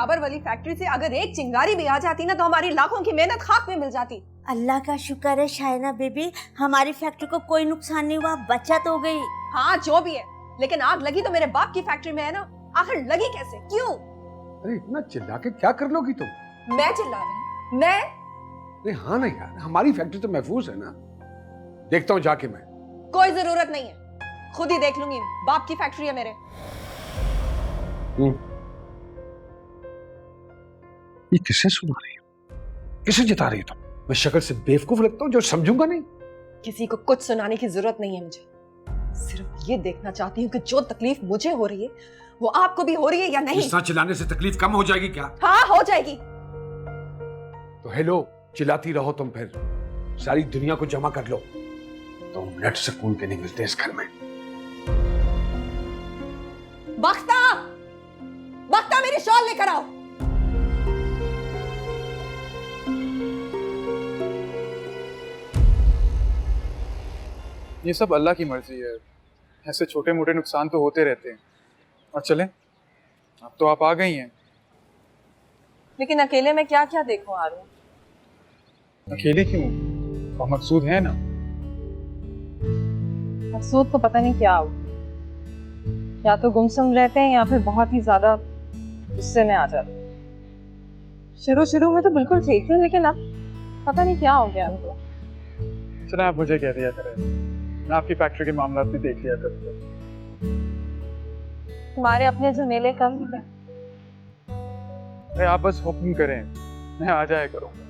बराबर वाली फैक्ट्री से अगर एक चिंगारी भी आ जाती ना तो हमारी लाखों की मेहनत खाक में मिल जाती। अल्लाह का शुक्र है शाइना बेबी, हमारी फैक्ट्री को कोई नुकसान नहीं हुआ, बचत हो गई। हाँ जो भी है, लेकिन आग लगी तो मेरे बाप की फैक्ट्री में है ना, आखिर लगी कैसे, क्यों? अरे इतना चिल्ला के क्या कर लोगी तुम? मैं चिल्ला रही? मैं? अरे हाँ नहीं यार, हमारी फैक्ट्री तो महफूज है ना। देखता हूँ जाके मैं। कोई जरूरत नहीं है, खुद ही देख लूंगी, बाप की फैक्ट्री है मेरे। ये किसे सुना रही हो, किसे जिता रही हो तुम? मैं शक्ल से बेवकूफ लगता हूँ जो समझूंगा नहीं? किसी को कुछ सुनाने की जरूरत नहीं है मुझे, सिर्फ ये देखना चाहती हूँ कि जो तकलीफ मुझे हो रही है वो आपको भी हो रही है या नहीं। इस तरह चिल्लाने से तकलीफ कम हो जाएगी क्या? हाँ हो जाएगी। तो हेलो, चिल्लाती रहो तुम, फिर सारी दुनिया को जमा कर लो। 2 मिनट सुकून के नहीं मिलते इस घर में। बख्ता, बख्ता मेरी शॉल लेकर आओ। ये सब अल्लाह की मर्जी है, ऐसे छोटे मोटे नुकसान तो होते रहते हैं। और चलें, अब तो आप आ गई हैं। लेकिन अकेले में क्या क्या देखूं आरू? अकेले क्यों? और मकसूद है ना। मकसूद को पता नहीं क्या हो, या तो गुमसुम रहते हैं या फिर बहुत ही ज्यादा गुस्से में आ जाते हैं। शुरू में तो बिल्कुल ठीक थे, लेकिन अब पता नहीं क्या हो गया उनको। चला, आप मुझे कह दिया करें, मैं आपकी फैक्ट्री के मामला भी देख लिया करूँगा। तुम्हारे अपने झमेले कम ही हैं। अरे आप बस हुक्म करें, मैं आ जाया करूँगा।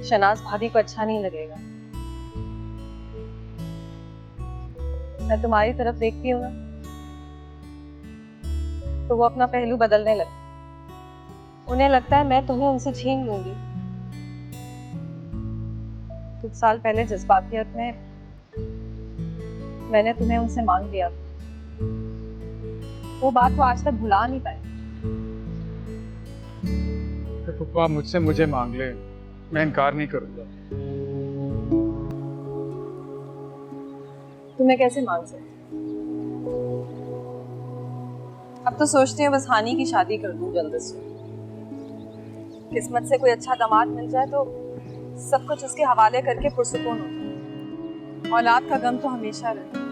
शनाज भाभी को अच्छा नहीं लगेगा। मैं तुम्हारी तरफ देखती हूँ ना तो वो अपना पहलू बदलने लगता। उन्हें लगता है मैं तुम्हें उनसे छीन लूंगी। कुछ साल पहले जज्बातियत में मैंने तुम्हें उनसे मांग लिया, वो बात वो आज तक भुला नहीं पाए। तो पप्पा मुझसे मुझे मांग ले, मैं इनकार नहीं करूँगा। तुम्हें कैसे मांग सकती? अब तो सोचते हैं बस हानि की शादी कर दूं जल्द से। किस्मत से कोई अच्छा दामाद मिल जाए तो सब कुछ उसके हवाले करके पुरसुकून हो। औलाद का गम तो हमेशा रहता है,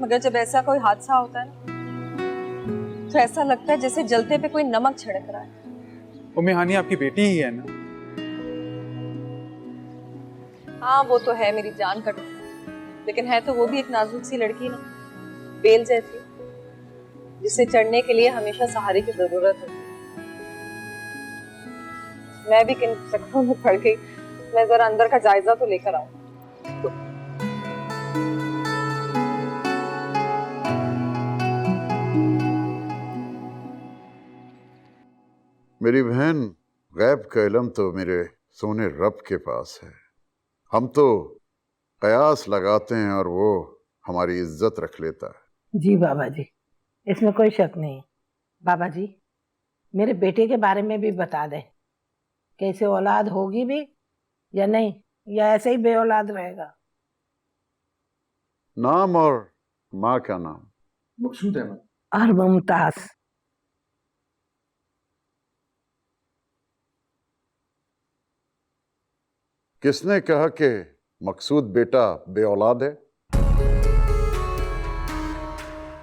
मगर जब ऐसा कोई हादसा होता है ना तो ऐसा लगता है जैसे जलते पे कोई नमक छिड़क रहा है। उम्मे हानी आपकी बेटी ही है ना? हाँ वो तो है मेरी जान का टुकड़ा, लेकिन है तो वो भी एक नाजुक सी लड़की ना, बेल जैसी, जिसे चढ़ने के लिए हमेशा सहारे की जरूरत होती है। मैं भी किन चक्करों में पड़ गई, मैं जरा अंदर का जायजा तो लेकर आऊं। मेरी बहन, गैब का इल्म तो मेरे सोने रब के पास है। हम तो कयास लगाते हैं और वो हमारी इज्जत रख लेता है। जी बाबा जी, इसमें कोई शक नहीं। बाबा जी, मेरे बेटे के बारे में भी बता दें, कैसे औलाद होगी भी या नहीं, या ऐसे ही बे औलाद रहेगा? नाम और माँ का नाम? मकसूद अहमद। और मुमताज। किसने कहा कि मकसूद बेटा बे औलाद है?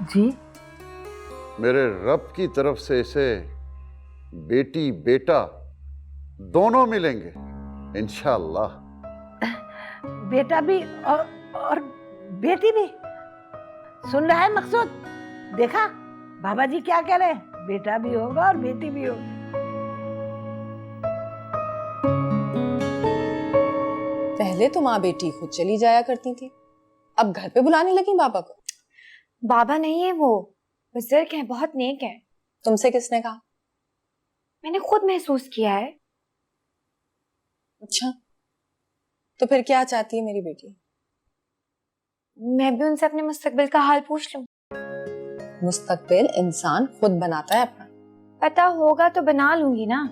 जी, मेरे रब की तरफ से इसे बेटी बेटा दोनों मिलेंगे इंशाअल्लाह। बेटा भी और बेटी भी। सुन रहा है मकसूद? देखा बाबा जी क्या कह रहे हैं, बेटा भी होगा और बेटी भी होगी। पहले तो माँ बेटी खुद चली जाया करती थी, अब घर पे बुलाने लगी बाबा को। बाबा नहीं है वो, बुजुर्ग हैं, बहुत नेक हैं। तुमसे किसने कहा? मैंने खुद महसूस किया है। अच्छा, तो फिर क्या चाहती है मेरी बेटी? मैं भी उनसे अपने मुस्तकबिल का हाल पूछ लूं। मुस्तकबिल इंसान खुद बनाता है अपना। पता होगा तो बना लूंगी ना।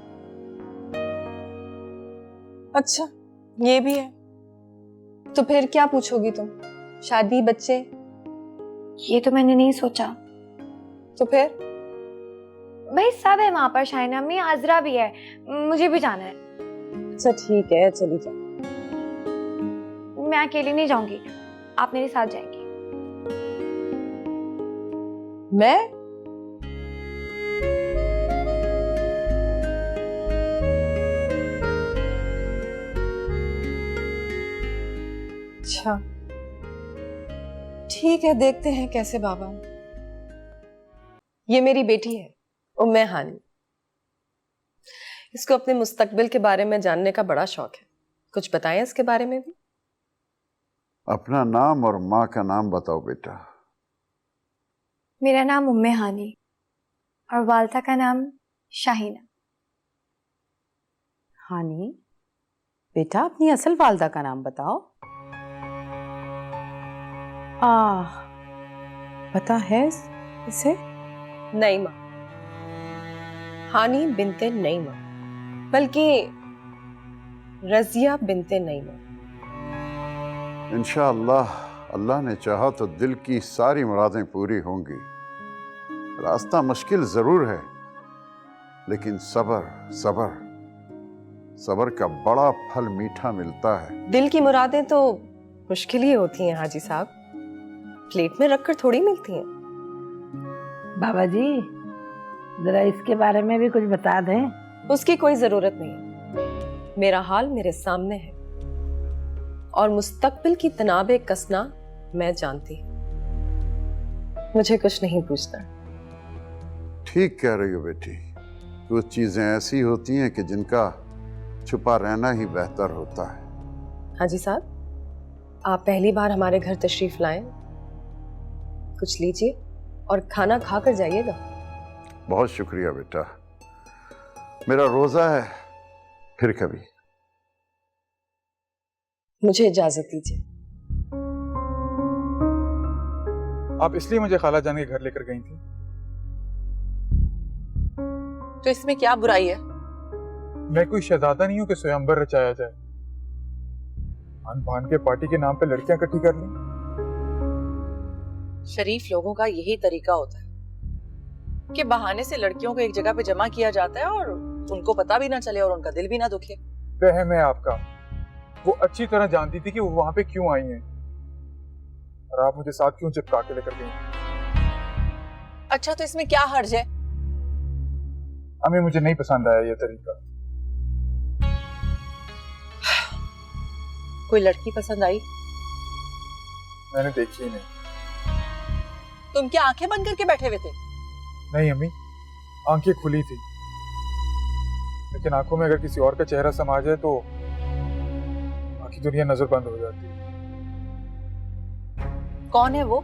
अच्छा, ये भी है। तो फिर क्या पूछोगी तुम? शादी, बच्चे? ये तो मैंने नहीं सोचा। तो फिर? भाई सब है वहां पर, शाइना अम्मी, आजरा भी है, मुझे भी जाना है। अच्छा ठीक है, चली जाओ। मैं अकेली नहीं जाऊंगी, आप मेरे साथ जाएंगी। मैं? अच्छा ठीक है, देखते हैं कैसे बाबा। ये मेरी बेटी है उम्मे हानी। इसको अपने मुस्तकबिल के बारे में जानने का बड़ा शौक है। कुछ बताएं इसके बारे में भी। अपना नाम और माँ का नाम बताओ बेटा। मेरा नाम उम्मे हानी और वालदा का नाम शाहीना। हानी, बेटा अपनी असल वालदा का नाम बताओ। पता है इसे? नईमा, हानी बिनते नईमा, बल्कि रजिया बिनते नईमा। इंशाअल्लाह अल्लाह ने चाहा तो दिल की सारी मुरादें पूरी होंगी। रास्ता मुश्किल जरूर है, लेकिन सब्र सब्र सब्र का बड़ा फल मीठा मिलता है। दिल की मुरादें तो मुश्किल ही होती हैं हाजी साहब, प्लेट में रखकर थोड़ी मिलती हैं। बाबा जी जरा इसके बारे में भी कुछ बता दें। उसकी कोई जरूरत नहीं, मेरा हाल मेरे सामने है और मुस्तकबिल की तनाबे कसना मैं जानती हूँ। मुझे कुछ नहीं पूछना। ठीक कह रही हो बेटी, कुछ चीजें ऐसी होती हैं कि जिनका छुपा रहना ही बेहतर होता है। हाजी साहब, आप पहली बार हमारे घर तशरीफ लाएं, कुछ लीजिए और खाना खाकर जाइएगा। बहुत शुक्रिया बेटा, मेरा रोजा है, फिर कभी। मुझे इजाजत दीजिए। आप इसलिए मुझे खाला जान के घर लेकर गई थी? तो इसमें क्या बुराई है? मैं कोई शहजादा नहीं हूं कि स्वयंवर रचाया जाए। आन बान के पार्टी के नाम पे लड़कियां इकट्ठी कर ली। शरीफ लोगों का यही तरीका होता है कि बहाने से लड़कियों को एक जगह पे जमा किया जाता है और उनको पता भी ना चले और उनका दिल भी ना दुखे। वहम है आपका। वो अच्छी तरह जानती थी कि वो वहां पे क्यों आई हैं, और आप मुझे साथ क्यों चिपका के लेकर गई? अच्छा तो इसमें क्या हर्ज है? अम्मी मुझे नहीं पसंद आया ये तरीका। कोई लड़की पसंद आई? मैंने देखी ही नहीं। तुम क्या आंखें बंद करके बैठे हुए थे? नहीं अम्मी, आंखें खुली थी, लेकिन आंखों में अगर किसी और का चेहरा समा जाए तो बाकी दुनिया नजरबंद हो जाती है। कौन है वो?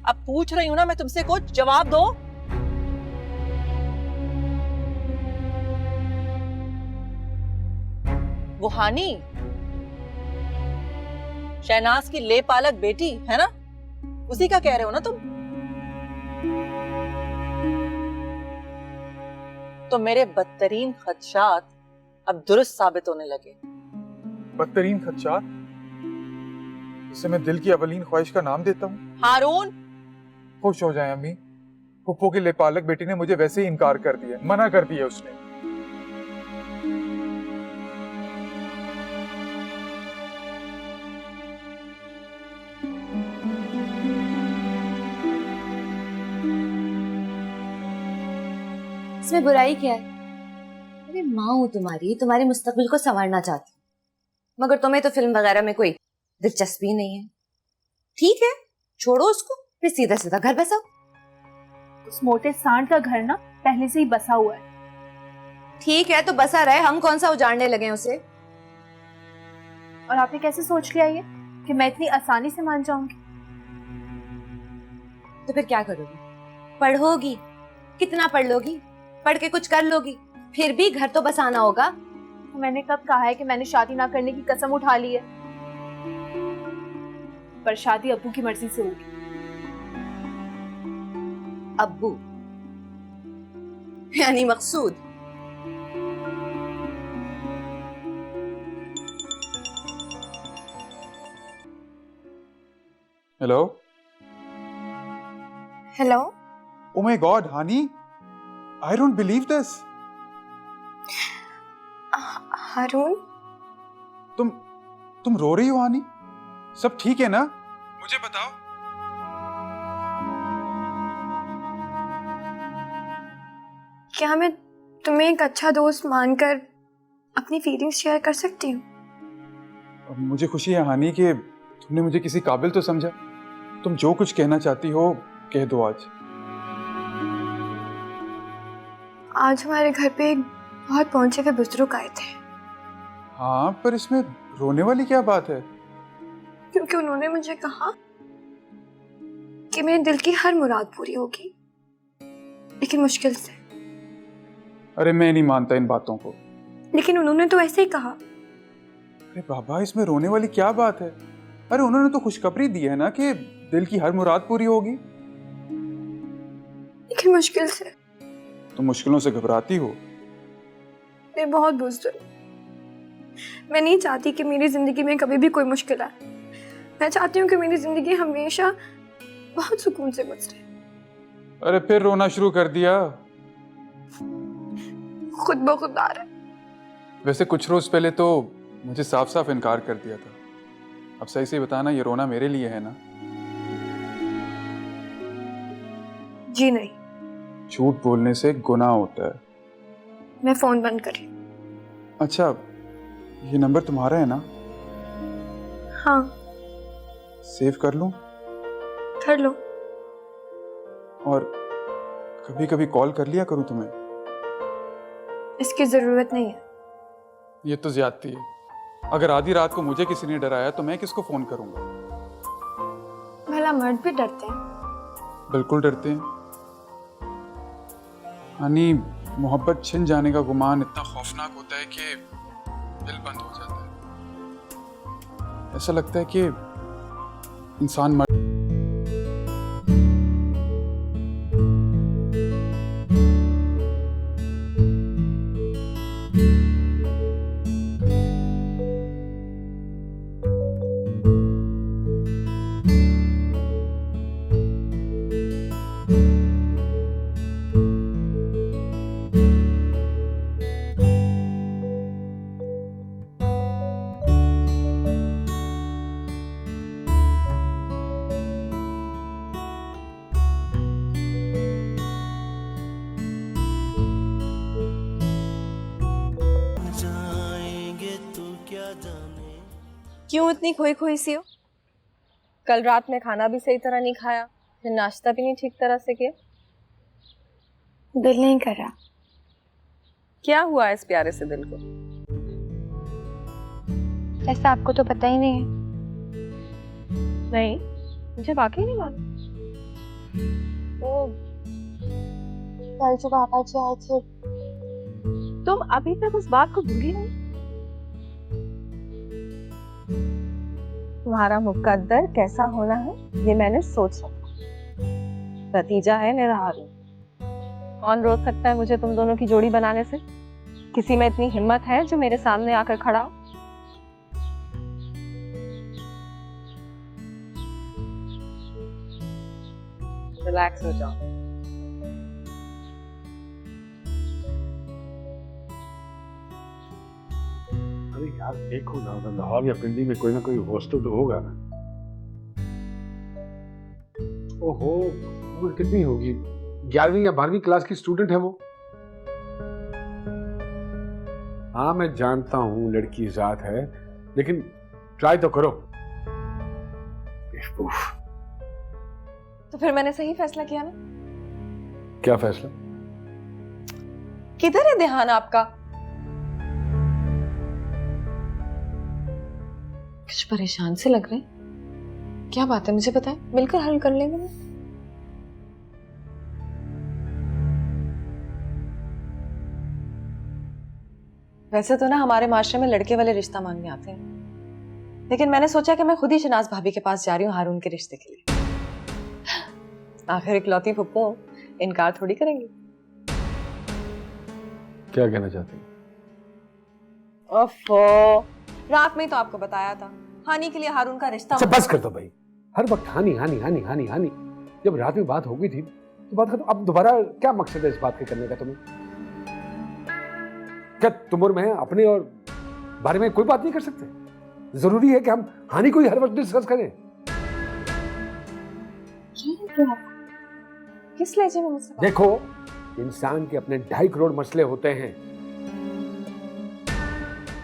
अब पूछ रही हूं ना मैं तुमसे, कुछ जवाब दो। वो हानी, शहनाज की ले पालक बेटी है ना? उसी का कह रहे हो ना तुम? तो मेरे बदतरीन खदशात अब दुरुस्त साबित होने लगे। बदतरीन खदशात? जिसे मैं दिल की अवलीन ख्वाहिश का नाम देता हूँ। हारून, खुश हो जाए अम्मी, फुप्पो की लेपालक बेटी ने मुझे वैसे ही इनकार कर दिया, मना कर दिया उसने। इसमें बुराई क्या है? अरे माँ हूँ तुम्हारी, तुम्हारे मुस्तकबिल को संवारना चाहती हूँ, मगर तुम्हें तो फिल्म वगैरह में कोई दिलचस्पी नहीं है। ठीक है छोड़ो उसको, फिर सीधा सीधा घर बसाओ। उस मोटे सांड का घर ना पहले से ही बसा हुआ है। ठीक है तो बसा रहे, हम कौन सा उजाड़ने लगे उसे? और आपने कैसे सोच लिया ये कि मैं इतनी आसानी से मान जाऊंगी? तो फिर क्या करोगी? पढ़ोगी? कितना पढ़ लोगी? पढ़ के कुछ कर लोगी? फिर भी घर तो बसाना होगा। तो मैंने कब कहा है कि मैंने शादी ना करने की कसम उठा ली है? पर शादी अब्बू की मर्जी से होगी। अब्बू यानी Maqsood? Hello. Hello. Oh my God honey, I don't believe this. Haroon, तुम रो रही हो हानी? सब ठीक है ना? मुझे बताओ। क्या मैं तुम्हें एक अच्छा दोस्त मानकर अपनी फीलिंग्स शेयर कर सकती हूँ? मुझे खुशी है हानी कि तुमने मुझे किसी काबिल तो समझा। तुम जो कुछ कहना चाहती हो कह दो आज। आज हमारे घर पे एक बहुत पहुंचे हुए बुजुर्ग आए थे। हाँ, पर इसमें रोने वाली क्या बात है? क्योंकि उन्होंने मुझे कहा कि मेरे दिल की हर मुराद पूरी होगी, लेकिन मुश्किल से। अरे मैं नहीं मानता इन बातों को। लेकिन उन्होंने तो ऐसे ही कहा। अरे बाबा, इसमें रोने वाली क्या बात है? अरे उन्होंने तो खुशखबरी दी है ना कि दिल की हर मुराद पूरी होगी। लेकिन मुश्किल से। तुम मुश्किलों से घबराती हो? मैं बहुत बुजुर्ग। मैं नहीं चाहती कि मेरी जिंदगी में कभी भी कोई मुश्किल आए। मैं चाहती हूँ कि मेरी जिंदगी हमेशा बहुत सुकून से गुजरे। अरे फिर रोना शुरू कर दिया? खुद ब खुद आ रहा है। वैसे कुछ रोज पहले तो मुझे साफ साफ इनकार कर दिया था। अब सही से बताना, ये रोना मेरे लिए है ना? जी नहीं। झूठ बोलने से गुनाह होता है। मैं फोन बंद करी। अच्छा, ये नंबर तुम्हारा है ना? हाँ। सेव कर लूं? कर लो। और कभी कभी कॉल कर लिया करूं तुम्हें। इसकी जरूरत नहीं है। ये तो ज्यादती है। अगर आधी रात को मुझे किसी ने डराया तो मैं किसको फोन करूंगा? भला मर्द भी डरते हैं। बिल्कुल डरते हैं। हानी, मोहब्बत छिन जाने का गुमान इतना खौफनाक होता है कि दिल बंद हो जाता है। ऐसा लगता है कि इंसान मर क्यों इतनी खोई खोई सी हो? कल रात में खाना भी सही तरह नहीं खाया, फिर नाश्ता भी नहीं ठीक तरह से किया। दिल नहीं कर रहा। क्या हुआ इस प्यारे से दिल को? ऐसा आपको तो पता ही नहीं है। नहीं, मुझे वाकई नहीं मालूम। वो कल जो पापा जी आए थे। तुम अभी तक उस बात को भूली नहीं? तुम्हारा मुकद्दर कैसा होना है ये मैंने सोच रखा। नतीजा है मेरा हाल। कौन रोक सकता है मुझे तुम दोनों की जोड़ी बनाने से? किसी में इतनी हिम्मत है जो मेरे सामने आकर खड़ा हो? रिलैक्स हो जाओ। अरे यार देखो ना, लाहौर या पिंडी में कोई ना कोई हॉस्टल तो होगा ना। ओहो, उम्र कितनी होगी? 11वीं या 12वीं क्लास की स्टूडेंट है वो। हाँ मैं जानता हूँ लड़की जात है, लेकिन ट्राई तो करो। तो फिर मैंने सही फैसला किया ना? क्या फैसला? किधर है ध्यान आपका? कुछ परेशान से लग रहे हैं। क्या बात है मुझे बताएं, मिलकर हल कर लेंगे ना। वैसे तो ना हमारे माशरे में लड़के वाले रिश्ता मांगने आते हैं, लेकिन मैंने सोचा कि मैं खुद ही शनाज भाभी के पास जा रही हूँ हारून के रिश्ते के लिए। आखिर इकलौती फुप्पो इनकार थोड़ी करेंगी। क्या कहना चाहती हैं? ओफो, रात में ही तो आपको बताया था हानी के लिए हारून का रिश्ता। बस कर दो भाई, हर वक्त हानि हानि हानि हानि हानि। जब रात में बात हो गई थी तो बात खत्म। अब दोबारा क्या मकसद है इस बात के करने का तुम्हें? क्या तुम और मैं अपने और बारे में कोई बात नहीं कर सकते? जरूरी है कि हम हानि को ही हर वक्त डिस्कस करें? किस लहजे में मुझसे बात? देखो, इंसान के अपने 2.5 करोड़ मसले होते हैं।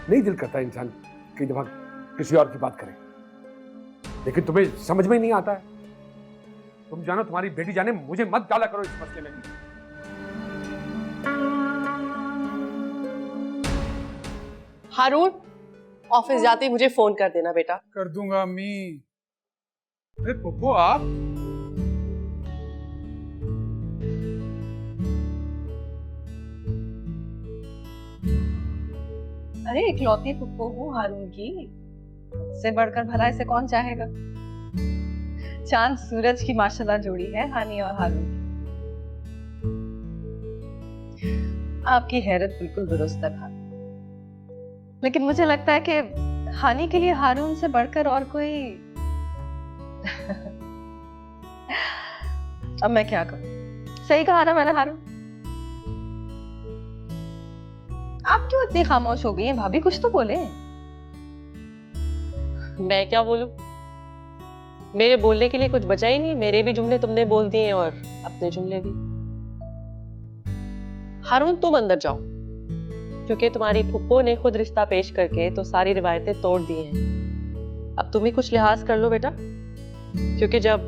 नहीं दिल करता इंसान कि जब किसी और की बात करें, लेकिन तुम्हें समझ में नहीं आता है। तुम जानो, तुम्हारी बेटी जाने, मुझे मत डाला करो इस मसले में। हारून, ऑफिस जाते ही मुझे फोन कर देना बेटा। कर दूंगा अम्मी। अरे पप्पू आप? अरे इकलौती पुप्पो हूँ हारून की, से बढ़कर भला इसे कौन चाहेगा। चांद सूरज की माशाल्लाह जोड़ी है हानि और हारून की। आपकी हैरत बिल्कुल दुरुस्त है, लेकिन मुझे लगता है कि हानि के लिए हारून से बढ़कर और कोई अब मैं क्या करूं? सही कहा ना मैंने हारून? आप क्यों इतनी खामोश हो गई हैं भाभी? कुछ तो बोले। मैं क्या बोलूं? मेरे बोलने के लिए कुछ बचा ही नहीं। मेरे भी जुमले तुमने बोल दिए और अपने जुमले भी। हारून तुम अंदर जाओ, क्योंकि तुम्हारी फुप्पो ने खुद रिश्ता पेश करके तो सारी रिवायतें तोड़ दी हैं। अब तुम ही कुछ लिहाज कर लो बेटा, क्योंकि जब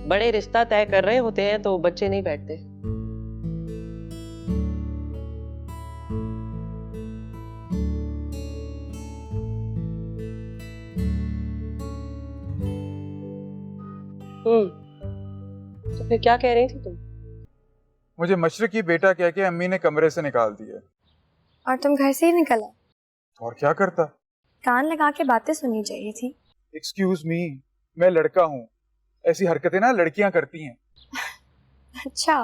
बड़े रिश्ता तय कर रहे होते हैं तो बच्चे नहीं बैठते। तो फिर क्या कह रही थी तुम? मुझे मशरकी बेटा कह के अम्मी ने कमरे से निकाल दिया। और तुम घर से ही निकला? और क्या करता? कान लगा के बातें सुननी चाहिए थी। एक्सक्यूज मी, मैं लड़का हूँ। ऐसी हरकतें ना लड़कियां करती हैं। अच्छा,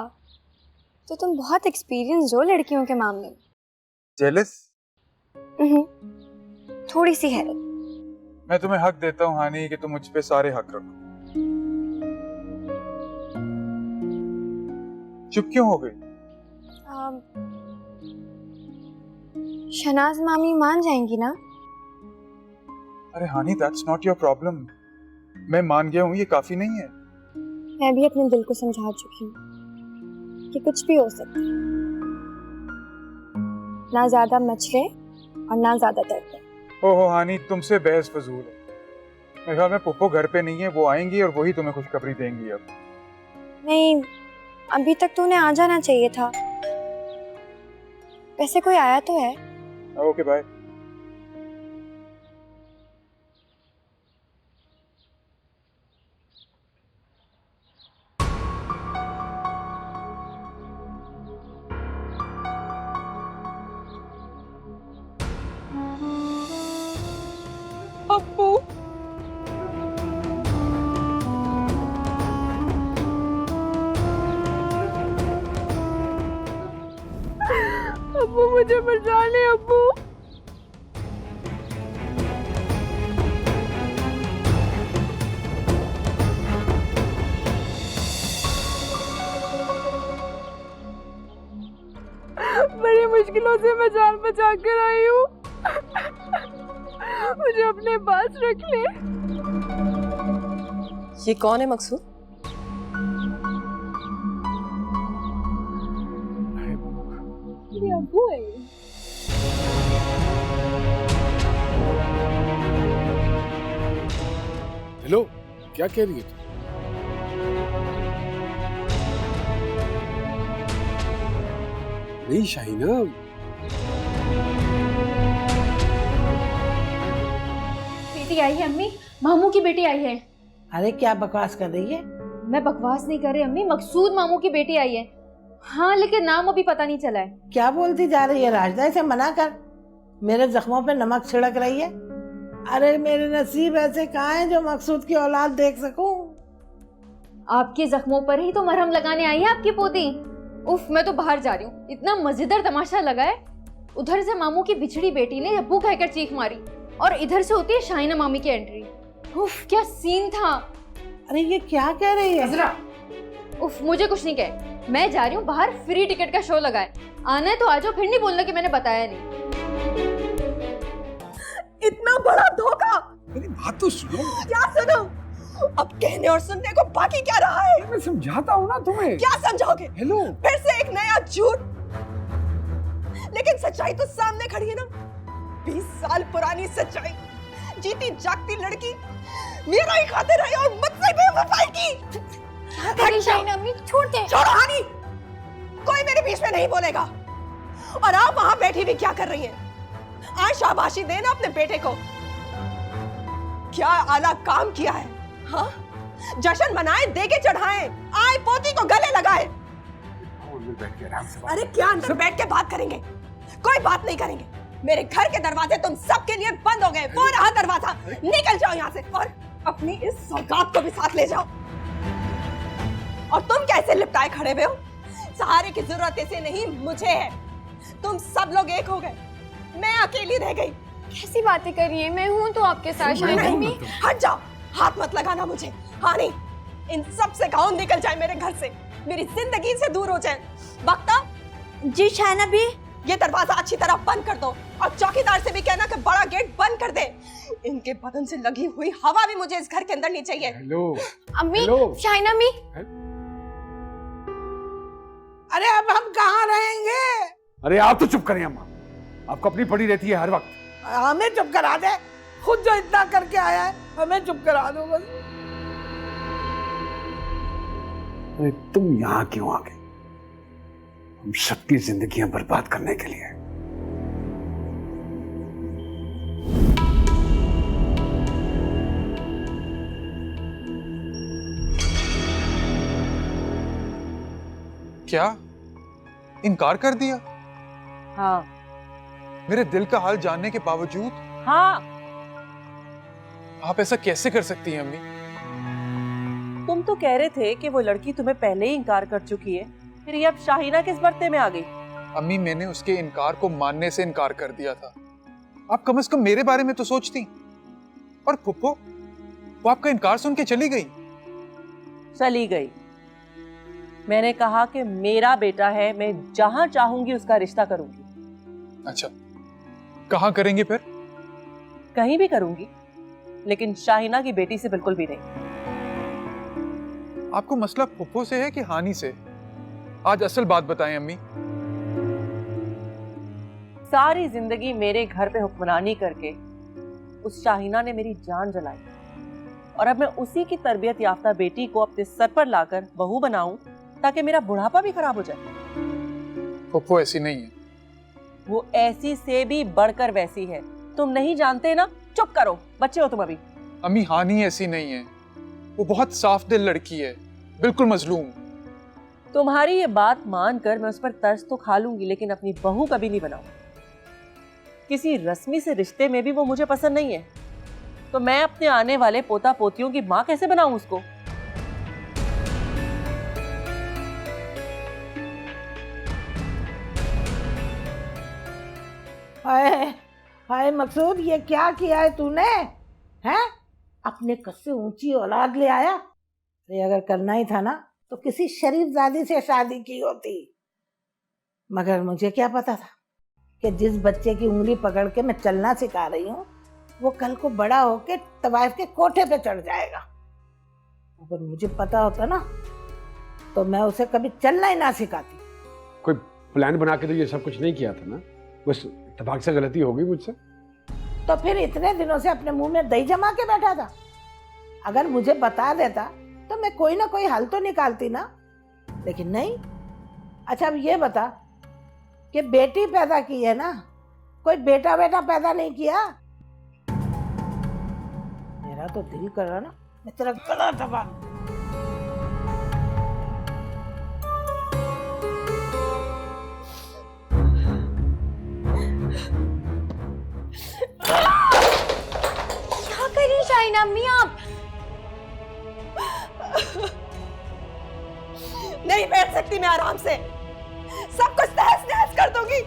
तो तुम बहुत एक्सपीरियंस हो लड़कियों के मामले में। जेलस? थोड़ी सी हैरत। मैं तुम्हें हक देता हूँ हानि कि तुम मुझ पे सारे हक रखो। चुप क्यों हो गई? शनाज मामी मान जाएंगी ना? अरे हानि, दैट्स नॉट योर प्रॉब्लम। मैं मान गया हूँ, ये काफी नहीं है। मैं भी अपने दिल को समझा चुकी हूँ कि कुछ भी हो सकता है। ना ज्यादा मचले और ना ज्यादा डरते। ओहो हानि, तुमसे बहस फजूल है। मेरे ख्याल में पुप्पो घर पे नहीं है, वो आएंगी और वही तुम्हें खुशखबरी देंगी। अब नहीं, अभी तक तो उन्हें आ जाना चाहिए था। वैसे कोई आया तो है। Okay bye. अब्बू, अब्बू मुझे बचा ले अब्बू। बड़ी मुश्किलों से मैं जान बचा कर आई हूँ। मुझे अपने पास रख ले। ये कौन है मकसूद? मेरी अब्बू है ये। हेलो, क्या कह रही है तू? नहीं शाहीना, बेटी आई है अम्मी, मामू की बेटी आई है। अरे क्या बकवास कर रही है? मैं बकवास नहीं कर रही अम्मी, मकसूद मामू की बेटी आई है। हाँ, लेकिन नाम अभी पता नहीं चला है। क्या बोलती जा रही है राजदा? इसे मना कर। मेरे जख्मों पे नमक छिड़क रही है। अरे मेरे नसीब ऐसे कहाँ हैं जो मकसूद की औलाद देख सकूं। आपके जख्मों पर ही तो मरहम लगाने आई है आपकी पोती। उफ, मैं तो बाहर जा रही हूँ। इतना मजेदार तमाशा लगा है। उधर से मामू की बिछड़ी बेटी ने अब्बू कहकर चीख मारी और इधर से होती है शाहीना मामी की एंट्री। उफ क्या सीन था। अरे ये क्या कह रही है? उफ मुझे कुछ नहीं कहे, मैं जा रही हूँ बाहर, फ्री टिकट का शो लगा है, आना है तो आ जाओ, फिर नहीं बोलना कि मैंने बताया नहीं। इतना बड़ा धोखा। मेरी बात तो सुनो। क्या सुनो? अब कहने और सुनने को बाकी क्या रहा है? मैं समझाता हूँ ना तुम्हें। क्या समझाओगे? हेलो, फिर से एक नया झूठ। लेकिन सच्चाई तो सामने खड़ी है ना। 20 साल पुरानी सच्चाई। जीती जागती लड़की मेरा ही खाते रही और मुझसे बेवफाई की। क्या करें शाइना अम्मी, छोड़ दे। छोड़ो हानी, कोई मेरे बीच में नहीं बोलेगा। और आप वहां बैठी भी क्या कर रही हैं? आज शाबाशी देना अपने बेटे को। क्या आला काम किया है? हाँ, जश्न मनाए, देगे चढ़ाए, आए पोती को गले लगाए। बैठ के आराम से बात। अरे क्या अंदर बैठ के बात करेंगे? कोई बात नहीं करेंगे। मेरे घर के दरवाजे तुम सबके लिए बंद हो गए। वो रहा दरवाजा, निकल जाओ यहाँ से और अपनी इस सौगात को भी साथ ले जाओ। और तुम कैसे लिपटाए खड़े हुए हो? सहारे की जरूरत इसे नहीं, मुझे है। तुम सब लोग एक हो गए, मैं अकेली रह गई। कैसी बातें कर रही है? मैं हूँ तो आपके साथ शाइना अम्मी। हट जाओ, हाथ मत लगाना मुझे। हाँ नहीं, इन सब से कहो निकल जाए मेरे घर से, मेरी जिंदगी से दूर हो जाए। बख्ता जी शाइना भी, ये दरवाजा अच्छी तरह बंद कर दो और चौकीदार से भी कहना कि बड़ा गेट बंद कर दे। इनके बदन से लगी हुई हवा भी मुझे इस घर के अंदर नहीं चाहिए। हेलो अम्मी, शाइना अम्मी। अरे अब हम कहाँ रहेंगे? अरे आप तो चुप करें अम्मा, आपको अपनी पड़ी रहती है हर वक्त। हमें चुप करा दे, खुद जो इतना करके आया है हमें चुप करा दो बस। अरे तुम यहाँ क्यों आ गए? हम सबकी जिंदगियां बर्बाद करने के लिए। क्या इनकार कर दिया? हाँ मेरे दिल का हाल जानने के बावजूद? हाँ। आप ऐसा कैसे कर सकती हैं अम्मी? तुम तो कह रहे थे कि वो लड़की तुम्हें पहले ही इनकार कर चुकी है, फिर ये अब शाहीना किस बर्ते में आ गई? अम्मी मैंने उसके इनकार को मानने से इनकार कर दिया था। आप कम से कम मेरे बारे में तो सोचती। और फुप्पो, वो आपका इनकार सुन के चली गई। चली गई? मैंने कहा कि मेरा बेटा है, मैं जहां चाहूंगी उसका रिश्ता करूंगी। अच्छा, कहां करेंगे फिर? कहीं भी करूंगी, लेकिन शाहीना की बेटी से बिल्कुल भी नहीं। आपको मसला फुप्पो से है कि हानि से? आज असल बात बताएं अम्मी। सारी जिंदगी मेरे घर पे हुक्मरानी करके उस शाहीना ने मेरी जान जलाई, और अब मैं उसी की तरबियत याफ्ता बेटी को अपने सर पर लाकर बहू बनाऊं ताकि मेरा बुढ़ापा भी खराब हो जाए। फुप्पो ऐसी नहीं है। वो ऐसी से भी बढ़कर वैसी है। तुम नहीं जानते ना? चुप करो, बच्चे हो तुम अभी। अम्मी हानि ऐसी नहीं है, वो बहुत साफ दिल लड़की है, बिल्कुल मजलूम। तुम्हारी ये बात मानकर मैं उस पर तरस तो खा लूंगी, लेकिन अपनी बहू कभी नहीं बनाऊंगी। किसी रस्मी से रिश्ते में भी वो मुझे पसंद नहीं है, तो मैं अपने आने वाले पोता पोतियों की माँ कैसे बनाऊं उसको? हाय हाय मकसूद, ये क्या किया है तूने? हैं? अपने कद से ऊंची औलाद ले आया। अरे अगर करना ही था ना तो किसी शरीफजादी से शादी की होती। मगर मुझे क्या पता था कि जिस बच्चे की उंगली पकड़ के मैं चलना सिखा रही हूँ वो कल को बड़ा होके तवाइफ के कोठे पे चढ़ जाएगा। अगर मुझे पता होता ना तो मैं उसे कभी चलना ही ना सिखाती। कोई प्लान बना के तो ये सब कुछ नहीं किया था ना, बस इत्तेफाक से गलती हो गई मुझसे। तो फिर इतने दिनों से अपने मुंह में दही जमा के बैठा था। अगर मुझे बता देता तो मैं कोई ना कोई हल तो निकालती ना, लेकिन नहीं। अच्छा अब ये बता कि बेटी पैदा की है ना, कोई बेटा बेटा पैदा नहीं किया? मेरा तो दिल कर रहा ना मैं तेरा गला दबा। क्या करी शाइना अम्मी आप? नहीं बैठ सकती मैं आराम से, सब कुछ तहस नहस कर दूंगी।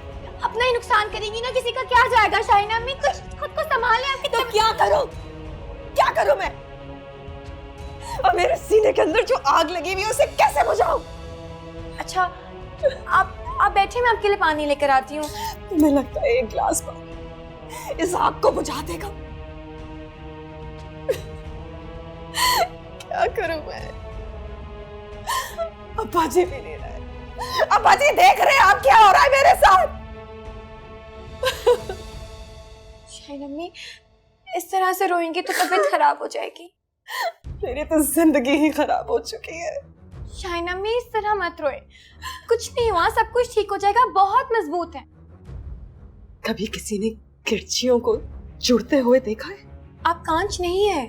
अपना ही नुकसान करेंगी ना, किसी का क्या जाएगा शाइना अम्मी? कुछ खुद को संभालें। आपकी तो क्या करूं? क्या करूं मैं? और मेरे सीने के अंदर जो आग लगी हुई है उसे कैसे बुझाऊं? अच्छा, आप बैठे, मैं आपके लिए पानी लेकर आती हूँ। तुम्हें लगता है एक गिलास पानी इस आग को बुझा देगा? क्या करूं मैं? अब्बा जी भी नहीं रहे। अब्बा जी देख रहे हैं आप क्या हो रहा है मेरे साथ? शाइन अम्मी, इस तरह से रोएंगे तो तबीयत खराब हो जाएगी। मेरी तो जिंदगी ही खराब हो चुकी है। शाइन अम्मी, इस तरह मत रोए, कुछ नहीं हुआ, सब कुछ ठीक हो जाएगा, बहुत मजबूत है। कभी किसी ने किरचियों को जुड़ते हुए देखा है? आप कांच नहीं है,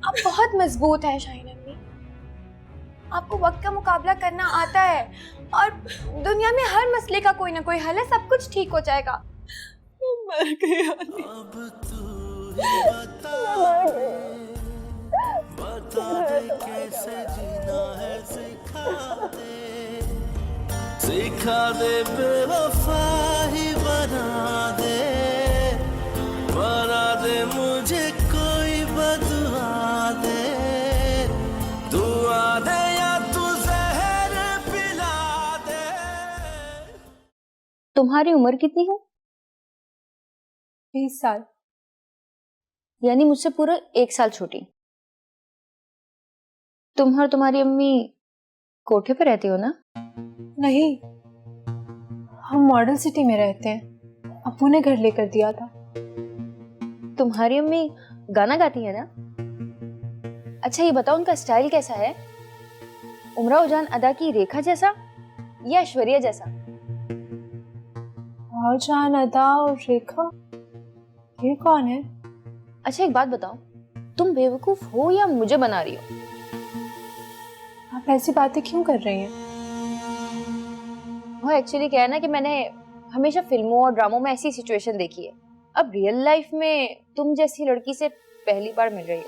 आप बहुत मजबूत हैं शाइन अम्मी। आपको वक्त का मुकाबला करना आता है और दुनिया में हर मसले का कोई ना कोई हल है, सब कुछ ठीक हो जाएगा। मर गई सिखा दे बेवफा ही बना दे मुझे कोई बदुआ दे, दुआ दे या तू जहर पिला दे। तुम्हारी उम्र कितनी हो? 20 साल। यानी मुझसे पूरा 1 साल छोटी। तुम और तुम्हारी अम्मी कोठे पे रहती हो ना? नहीं, हम मॉडल सिटी में रहते हैं, अप्पू ने घर लेकर दिया था। तुम्हारी अम्मी गाना गाती है ना? अच्छा ये बताओ, उनका स्टाइल कैसा है? उमराव जान अदा की रेखा जैसा या ऐश्वर्या जैसा? और जान अदा और रेखा, ये कौन है? अच्छा एक बात बताओ, तुम बेवकूफ हो या मुझे बना रही हो? आप ऐसी बातें क्यों कर रही हैं? वो एक्चुअली क्या है ना कि मैंने हमेशा फिल्मों और ड्रामों में ऐसी सिचुएशन देखी है, अब रियल लाइफ में तुम जैसी लड़की से पहली बार मिल रही है।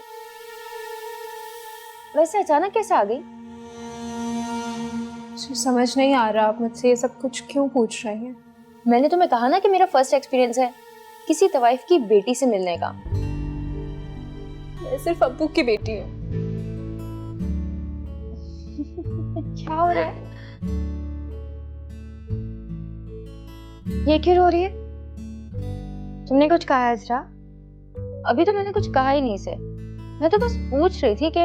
वैसे अचानक कैसे आ गई? मुझे समझ नहीं आ रहा आप मुझसे ये सब कुछ क्यों पूछ रहे हैं। मैंने तुम्हें कहा ना कि मेरा फर्स्ट एक्सपीरियंस है किसी तवाइफ की बेटी से मिलने का। मैं सिर्फ अब्बू की बेटी हूँ। क्या हो रहा है? ये क्यों रो रही है? तुमने कुछ कहा है अजरा? अभी तो मैंने कुछ कहा ही नहीं इसे, मैं तो बस पूछ रही थी कि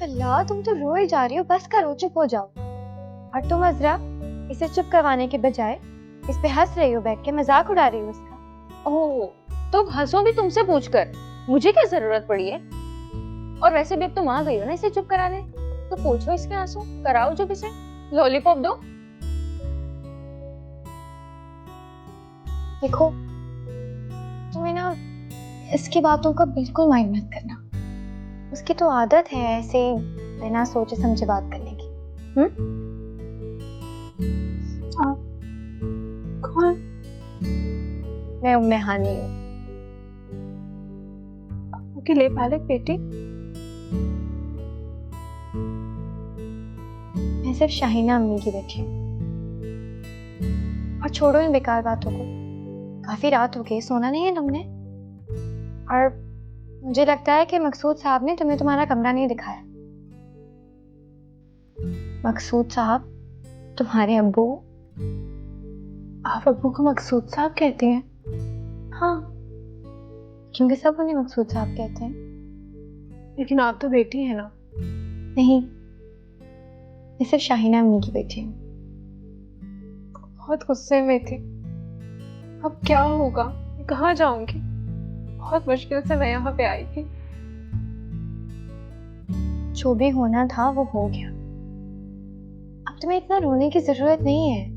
अल्लाह, तुम तो रो ही जा रही हो, बस करो, चुप हो जाओ। और तुम अजरा, इसे चुप करवाने के बजाय इस पे हंस रही हो, बैठ के मजाक उड़ा रही हो उसका। ओह, तो हंसो भी तुमसे पूछकर, मुझे क्या जरूरत पड़ी है? और वैसे भी अब तुम आ गई हो ना इसे चुप कराने, तो पूछो इसके आंसू, कराओ चुप इसे, लॉलीपॉप दो। देखो, तुम्हें ना इसकी बातों का बिल्कुल माइंड मत करना, उसकी तो आदत है ऐसे बिना सोचे समझे बात करने की। आप कौन? मैं उम्मे हानी हूँ। अब्बू की लेपालक बेटी? मैं सिर्फ शाहीना अम्मी की बेटी हूँ। और छोड़ो इन बेकार बातों को, काफी रात हो गई, सोना नहीं है तुमने? और मुझे लगता है कि मकसूद साहब ने तुम्हें तुम्हारा कमरा नहीं दिखाया। मकसूद साहब तुम्हारे अब्बू। आप अब्बू को मकसूद साहब कहती हैं? हाँ, क्योंकि सब उन्हें मकसूद साहब कहते हैं। लेकिन आप तो बेटी है ना? नहीं, मैं सिर्फ शाहीना अम्मी की बेटी हूँ। बहुत गुस्से में थी। अब क्या होगा? कहाँ जाऊंगी? बहुत मुश्किल से मैं यहाँ पे आई थी। जो भी होना था वो हो गया। अब तुम्हें इतना रोने की जरूरत नहीं है।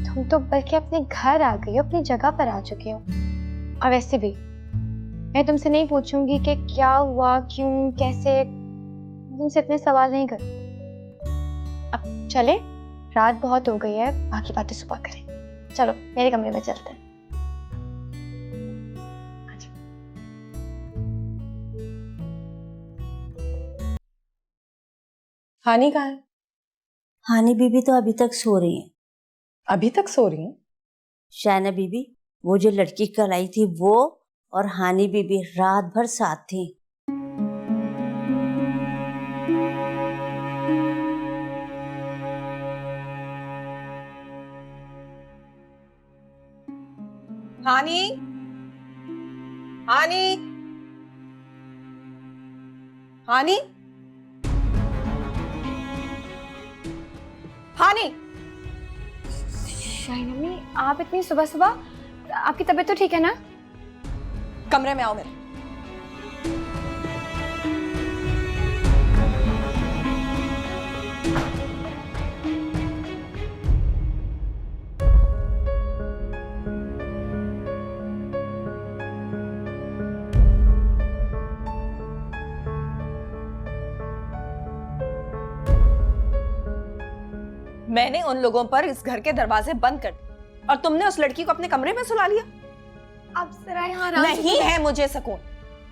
तुम तो बल्कि अपने घर आ गई हो, अपनी जगह पर आ चुके हो। और वैसे भी मैं तुमसे नहीं पूछूंगी कि क्या हुआ, क्यों, कैसे, तुमसे इतने सवाल नहीं कर। अब चले, रात बहुत हो गई है, बाकी बातें सुबह करें। चलो मेरे कमरे में चलते हैं। हानी कहाँ है? हानी बीबी तो अभी तक सो रही है। अभी तक सो रही हैं? शायना बीबी, वो जो लड़की कल आई थी वो और हानी बीबी रात भर साथ थी। हानी, हानी, हानी, हानी। शाहीन अम्मी, आप इतनी सुबह सुबह, आपकी तबीयत तो ठीक है ना? कमरे में आओ मेरे। मैंने उन लोगों पर इस घर के दरवाजे बंद कर दिए और तुमने उस लड़की को अपने कमरे में सुला लिया। आप जरा यहाँ आराम से नहीं है मुझे सुकून,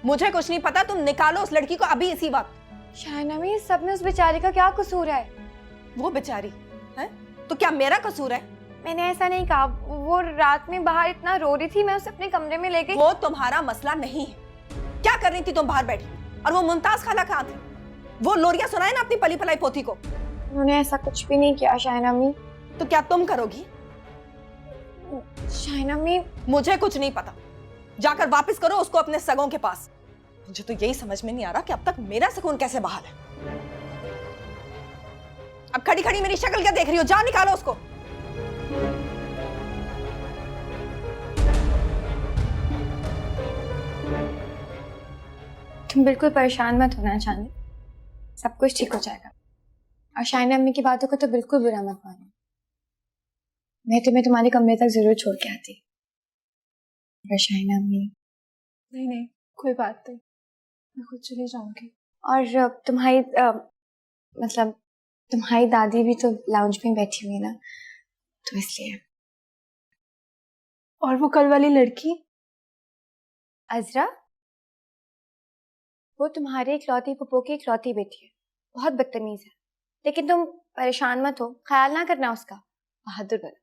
मुझे कुछ नहीं पता। तुम निकालो उस लड़की को अभी इसी वक्त। शाहीन अम्मी, सब में उस बेचारी का क्या कसूर है? वो बेचारी है तो क्या मेरा कसूर है? मैंने ऐसा नहीं कहा, वो रात में बाहर इतना रो रही थी, मैं उसे अपने कमरे में ले गई। वो तुम्हारा मसला नहीं है। क्या कर रही थी तुम बाहर बैठी? और वो मुमताज खाला कहाँ थी? वो लोरिया सुनाए ना अपनी पली पलाई पोती को। उन्होंने ऐसा कुछ भी नहीं किया शाहीन अम्मी। तो क्या तुम करोगी? शाहीन अम्मी, मुझे कुछ नहीं पता। जाकर वापस करो उसको अपने सगों के पास। मुझे तो यही समझ में नहीं आ रहा कि अब तक मेरा सुकून कैसे बहाल है। अब खड़ी खड़ी मेरी शक्ल क्या देख रही हो? जाओ निकालो उसको। तुम बिल्कुल परेशान मत होना चांदी, सब कुछ ठीक हो जाएगा। और शाहीन अम्मी की बातों को तो बिल्कुल बुरा मत मानो। मैं तुम्हें तुम्हारे कमरे तक जरूर छोड़ के आती। पर शाहीन अम्मी, नहीं नहीं, कोई बात नहीं, मैं खुद चली जाऊंगी। और तुम्हारी मतलब तुम्हारी दादी भी तो लाउंज में बैठी हुई ना, तो इसलिए। और वो कल वाली लड़की अजरा, वो तुम्हारे इकलौती पप्पो की इकलौती बेटी है, बहुत बदतमीज है। लेकिन तुम परेशान मत हो, ख्याल ना करना उसका। बहादुर बनो।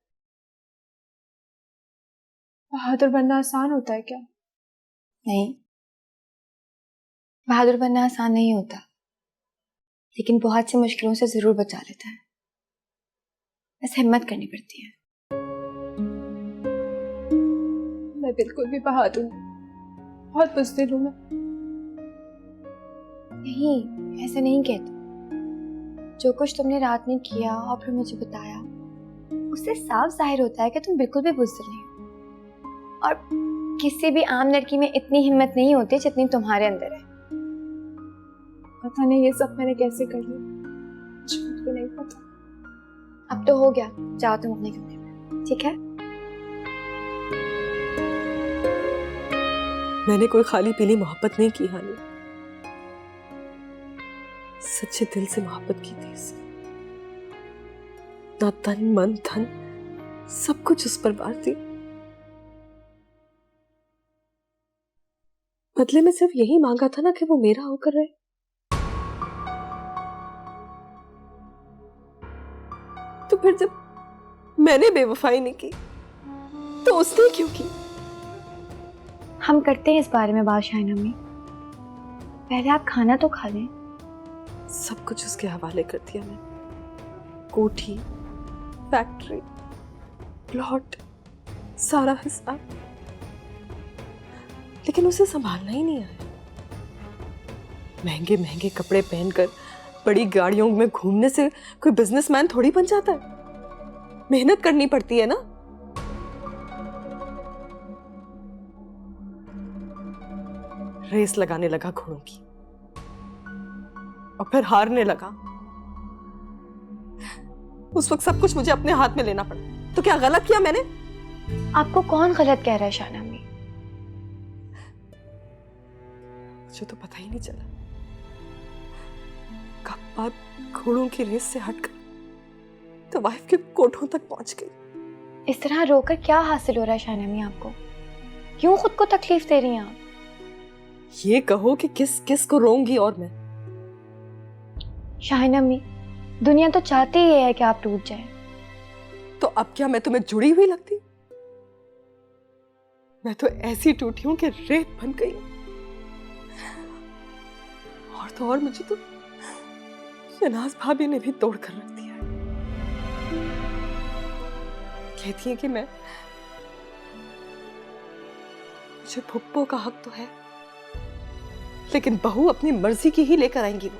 बहादुर बनना आसान होता है क्या? नहीं, बहादुर बनना आसान नहीं होता, लेकिन बहुत सी मुश्किलों से जरूर बचा लेता है। बस हिम्मत करनी पड़ती है। मैं बिल्कुल भी बहादुर नहीं, बहुत बुज़दिल हूं मैं। नहीं, ऐसे नहीं कहते। जो कुछ तुमने रात में किया और फिर मुझे बताया, उससे साफ जाहिर होता है कि तुम बिल्कुल भी बुज़दिल नहीं हो। और किसी भी आम लड़की में इतनी हिम्मत नहीं होती जितनी तुम्हारे अंदर है। पता नहीं ये सब मैंने कैसे कर लिया, मुझे भी नहीं पता। अब तो हो गया, जाओ तुम अपने कमरे में, ठीक है? मैंने कोई खाली पीली मोहब्बत नहीं की हानी, सच्चे दिल से मोहब्बत की थी इससे। ना तन मन धन सब कुछ उस पर वार दी। बदले में सिर्फ यही मांगा था ना कि वो मेरा होकर रहे। तो फिर जब मैंने बेवफाई नहीं की तो उसने क्यों की? हम करते हैं इस बारे में बात शाहीन अम्मी। पहले आप खाना तो खा लें। सब कुछ उसके हवाले कर दिया मैंने। कोठी, फैक्ट्री, प्लॉट, सारा हिसाब। लेकिन उसे संभालना ही नहीं आया। महंगे महंगे कपड़े पहनकर बड़ी गाड़ियों में घूमने से कोई बिजनेसमैन थोड़ी बन जाता है। मेहनत करनी पड़ती है ना। रेस लगाने लगा घोड़ों की और फिर हारने लगा। उस वक्त सब कुछ मुझे अपने हाथ में लेना पड़ा। तो क्या गलत किया मैंने? आपको कौन गलत कह रहा है शाहीन अम्मी? मुझे तो पता ही नहीं चला कब बात घोड़ों की रेस से हटकर तो वाइफ के कोठों तक पहुंच गई। इस तरह रोकर क्या हासिल हो रहा है शाहीन अम्मी आपको? क्यों खुद को तकलीफ दे रही हैं आप? ये कहो कि किस किस को रोऊंगी और मैं? शाहीन अम्मी, दुनिया तो चाहती ही है कि आप टूट जाएं। तो अब क्या मैं तुम्हें जुड़ी हुई लगती? मैं तो ऐसी टूटी हूं कि रेत बन गई। और तो और मुझे तो शहनाज भाभी ने भी तोड़ कर रख दिया है। कहती है कि मुझे फुप्पो का हक तो है, लेकिन बहू अपनी मर्जी की ही लेकर आएंगी वो।